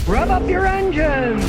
Rev up your engines!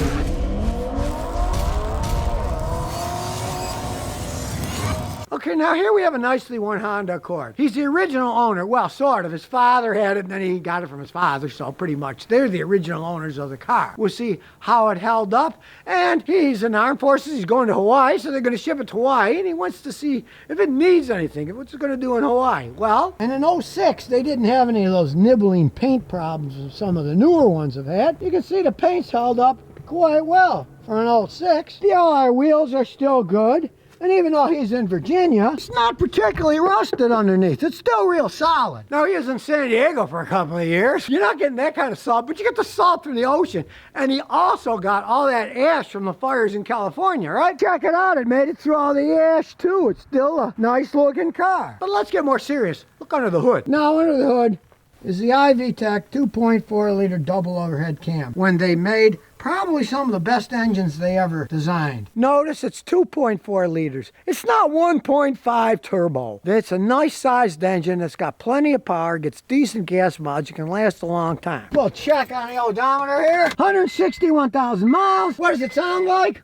Okay, now here we have a nicely worn Honda Accord. He's the original owner, well, sort of. His father had it, and then he got it from his father, so pretty much they're the original owners of the car. We'll see how it held up, and he's in the armed forces. He's going to Hawaii, so they're going to ship it to Hawaii, and he wants to see if it needs anything, what's it going to do in Hawaii. Well, and in '06, they didn't have any of those nibbling paint problems that some of the newer ones have had. You can see the paint's held up quite well for an '06. The alloy wheels are still good. And even though he's in Virginia, it's not particularly rusted underneath. It's still real solid. Now, he was in San Diego for a couple of years. You're not getting that kind of salt, but you get the salt from the ocean. And he also got all that ash from the fires in California, right? Check it out. It made it through all the ash, too. It's still a nice-looking car. But let's get more serious. Look under the hood. Now, under the hood is the iVTEC 2.4-liter double overhead cam. When they made probably some of the best engines they ever designed. Notice it's 2.4 liters. It's not 1.5 turbo. It's a nice sized engine that's got plenty of power, gets decent gas mileage, and can last a long time. We'll check on the odometer here. 161,000 miles. What does it sound like?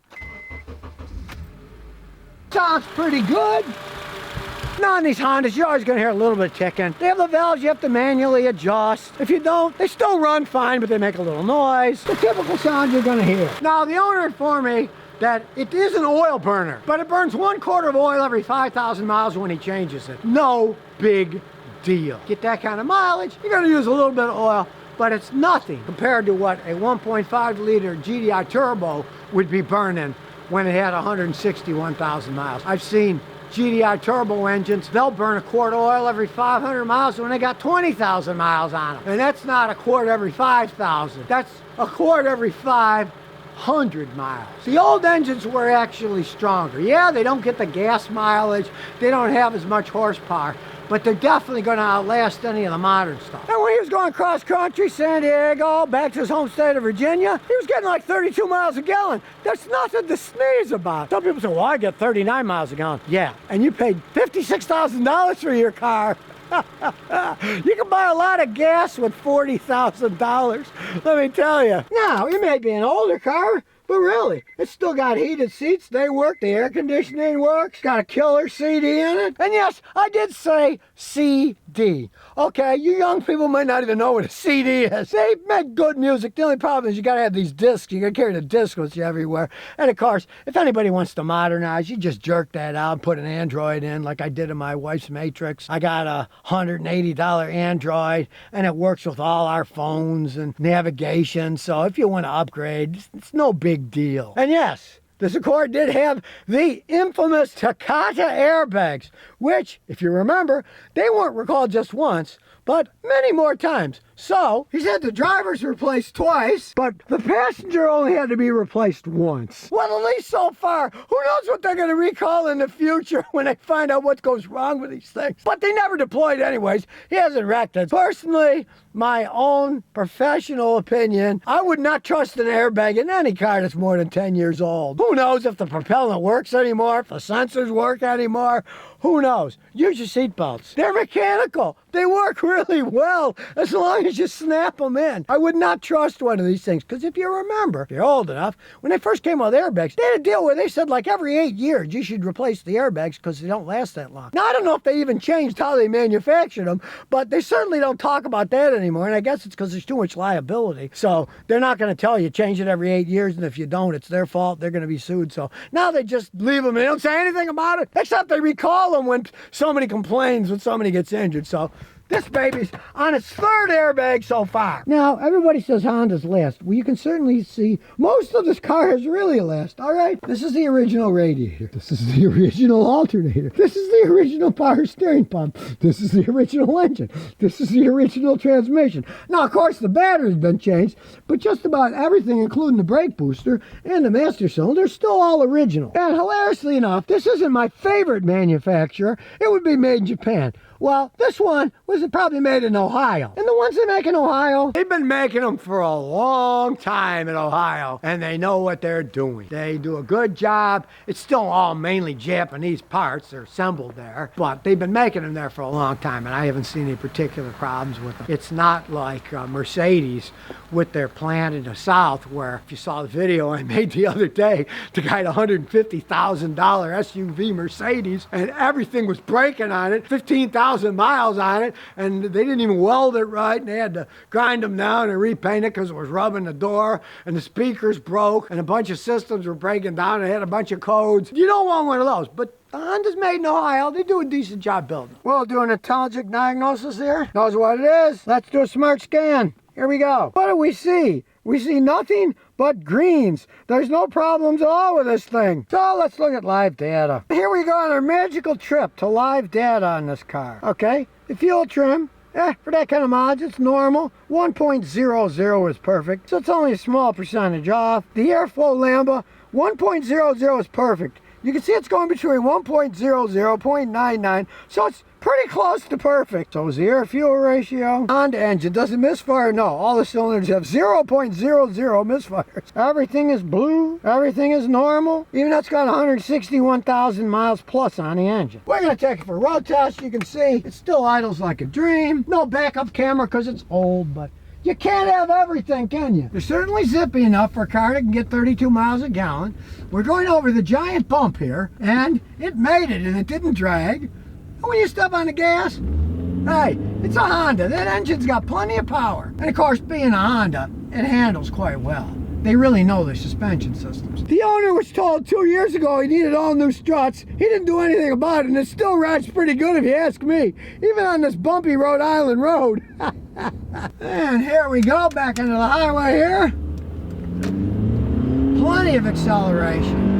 Sounds pretty good. Now on these Hondas, you're always going to hear a little bit of ticking. They have the valves you have to manually adjust. If you don't, they still run fine, but they make a little noise. The typical sound you're going to hear. Now, the owner informed me that it is an oil burner, but it burns 1/4 of oil every 5,000 miles when he changes it. No big deal. Get that kind of mileage, you're going to use a little bit of oil, but it's nothing compared to what a 1.5-liter GDI turbo would be burning when it had 161,000 miles. I've seen GDI turbo engines, they'll burn a quart of oil every 500 miles when they got 20,000 miles on them. And that's not a quart every 5,000. That's a quart every 500 miles. The old engines were actually stronger. Yeah, they don't get the gas mileage. They don't have as much horsepower. But they're definitely going to outlast any of the modern stuff. And when he was going cross country, San Diego, back to his home state of Virginia, he was getting like 32 miles a gallon. That's nothing to sneeze about. Some people say, well, I get 39 miles a gallon. Yeah, and you paid $56,000 for your car. You can buy a lot of gas with $40,000, let me tell you. Now, it may be an older car, but really, it's still got heated seats. They work. The air conditioning works. Got a killer CD in it. And yes, I did say CD. Okay, you young people might not even know what a CD is. They make good music. The only problem is you got to have these discs. You got to carry the disc with you everywhere. And of course, if anybody wants to modernize, you just jerk that out and put an Android in like I did in my wife's Matrix. I got a $180 Android, and it works with all our phones and navigation. So if you want to upgrade, it's no big deal. And yes, this Accord did have the infamous Takata Airbags, which, if you remember, they weren't recalled just once, but many more times. So, he's had the drivers replaced twice, but the passenger only had to be replaced once. Well, at least so far. Who knows what they're going to recall in the future when they find out what goes wrong with these things. But they never deployed anyways. He hasn't wrecked it. Personally, my own professional opinion, I would not trust an airbag in any car that's more than 10 years old. Who knows if the propellant works anymore, if the sensors work anymore. Who knows? Use your seatbelts. They're mechanical. They work really well as long as you snap them in. I would not trust one of these things because if you remember, if you're old enough, when they first came out with airbags, they had a deal where they said like every 8 years you should replace the airbags because they don't last that long. Now, I don't know if they even changed how they manufactured them, but they certainly don't talk about that anymore, and I guess it's because there's too much liability. So they're not going to tell you change it every 8 years, and if you don't, it's their fault. They're going to be sued. So now they just leave them and they don't say anything about it, except they recall them when somebody complains, when somebody gets injured. So this baby's on its 3rd airbag so far. Now, everybody says Honda's last. Well, you can certainly see most of this car is really last, all right? This is the original radiator. This is the original alternator. This is the original power steering pump. This is the original engine. This is the original transmission. Now, of course, the battery's been changed, but just about everything, including the brake booster and the master cylinder, is still all original. And hilariously enough, this isn't my favorite manufacturer. It would be made in Japan. Well, this one was probably made in Ohio. And the ones they make in Ohio, they've been making them for a long time in Ohio, and they know what they're doing. They do a good job. It's still all mainly Japanese parts. They're assembled there, but they've been making them there for a long time, and I haven't seen any particular problems with them. It's not like Mercedes with their plant in the South, where if you saw the video I made the other day, the guy had a $150,000 SUV Mercedes, and everything was breaking on it, 15,000 miles on it, and they didn't even weld it right, and they had to grind them down and repaint it because it was rubbing the door, and the speakers broke, and a bunch of systems were breaking down, and they had a bunch of codes. You don't want one of those, but the Honda's made in Ohio. They do a decent job building. We'll do an intelligent diagnosis here. Knows what it is. Let's do a smart scan. Here we go. What do we see? We see nothing but greens. There's no problems at all with this thing. So let's look at live data. Here we go on our magical trip to live data on this car. Okay, the fuel trim. For that kind of mileage, it's normal. 1.00 is perfect, so it's only a small percentage off. The airflow lambda, 1.00 is perfect. You can see it's going between 1.00, 0.99, so it's pretty close to perfect. So is the air-fuel ratio. Honda engine, does it misfire? No, all the cylinders have 0.00 misfires. Everything is blue, everything is normal, even though it's got 161,000 miles plus on the engine. We're going to take it for a road test. You can see it still idles like a dream. No backup camera because it's old, but you can't have everything, can you? They're certainly zippy enough for a car that can get 32 miles a gallon. We're going over the giant bump here, and it made it, and it didn't drag. And when you step on the gas, hey, it's a Honda. That engine's got plenty of power. And of course, being a Honda, it handles quite well. They really know their suspension systems. The owner was told 2 years ago he needed all new struts. He didn't do anything about it, and it still rides pretty good if you ask me, even on this bumpy Rhode Island road. And here we go, back into the highway here. Plenty of acceleration.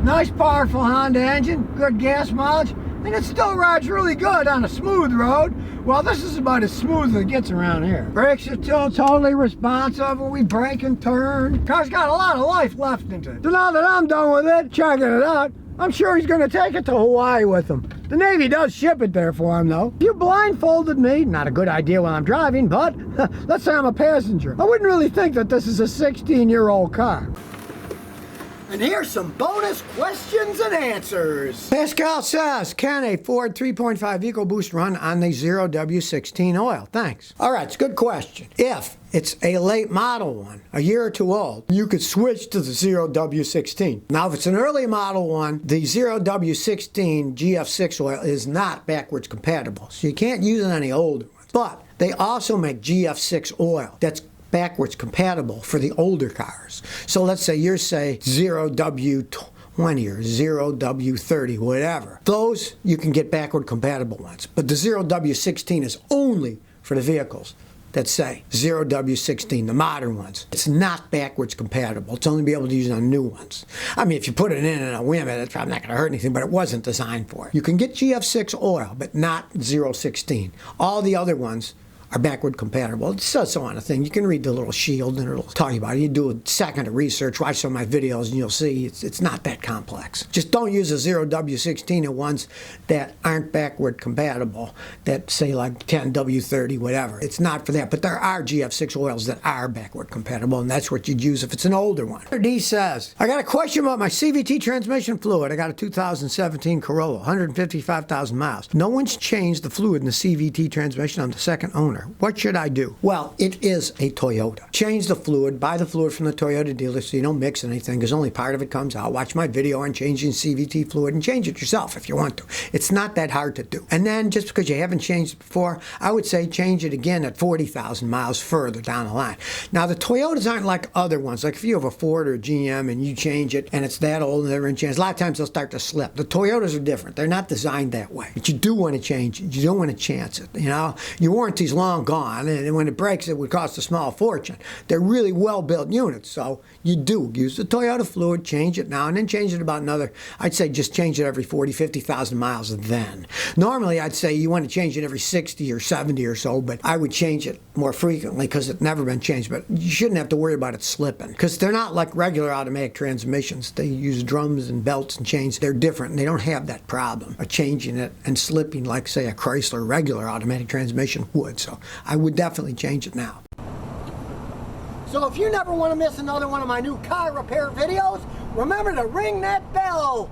Nice powerful Honda engine, good gas mileage, and it still rides really good on a smooth road. Well, this is about as smooth as it gets around here. Brakes are still totally responsive when we brake and turn. Car's got a lot of life left into it. So now that I'm done with it, checking it out, I'm sure he's going to take it to Hawaii with him. The Navy does ship it there for him, though. If you blindfolded me, not a good idea while I'm driving, but let's say I'm a passenger, I wouldn't really think that this is a 16-year-old car. And here's some bonus questions and answers. Pascal says, can a Ford 3.5 Ecoboost run on the 0W16 oil? Thanks. All right, it's a good question. If it's a late model one, a year or two old, you could switch to the 0W16. Now, if it's an early model one, the 0W16 GF6 oil is not backwards compatible, so you can't use it on the older ones. But they also make GF6 oil that's backwards compatible for the older cars. So let's say you're, say, 0W20 or 0W30, whatever. Those, you can get backward compatible ones. But the 0W16 is only for the vehicles that say 0W16, the modern ones. It's not backwards compatible. It's only be able to use it on new ones. I mean, if you put it in a whim, it's probably not going to hurt anything, but it wasn't designed for it. You can get GF6 oil, but not 016. All the other ones are backward compatible. It says so on a thing. You can read the little shield and it'll tell you about it. You do a second of research, watch some of my videos, and you'll see it's not that complex. Just don't use a 0W16 in ones that aren't backward compatible, that say like 10W30, whatever. It's not for that. But there are GF6 oils that are backward compatible, and that's what you'd use if it's an older one. D says, I got a question about my Cvt transmission fluid. I got a 2017 Corolla, 155,000 miles. No one's changed the fluid in the Cvt transmission. I'm the second owner. What should I do? Well, it is a Toyota. Change the fluid, buy the fluid from the Toyota dealer so you don't mix anything, because only part of it comes out. Watch my video on changing CVT fluid and change it yourself if you want to. It's not that hard to do. And then just because you haven't changed it before, I would say change it again at 40,000 miles further down the line. Now, the Toyotas aren't like other ones. Like if you have a Ford or a GM and you change it and it's that old and they're in chance, a lot of times they'll start to slip. The Toyotas are different. They're not designed that way. But you do want to change it. You don't want to chance it. You know, your warranty's long long gone, and when it breaks, it would cost a small fortune. They're really well-built units, so you do use the Toyota fluid, change it now, and then change it about another, I'd say just change it every 40, 50,000 miles then. Normally, I'd say you want to change it every 60 or 70 or so, but I would change it more frequently because it's never been changed. But you shouldn't have to worry about it slipping because they're not like regular automatic transmissions. They use drums and belts and chains. They're different, and they don't have that problem of changing it and slipping like, say, a Chrysler regular automatic transmission would. So I would definitely change it now. So if you never want to miss another one of my new car repair videos, remember to ring that bell.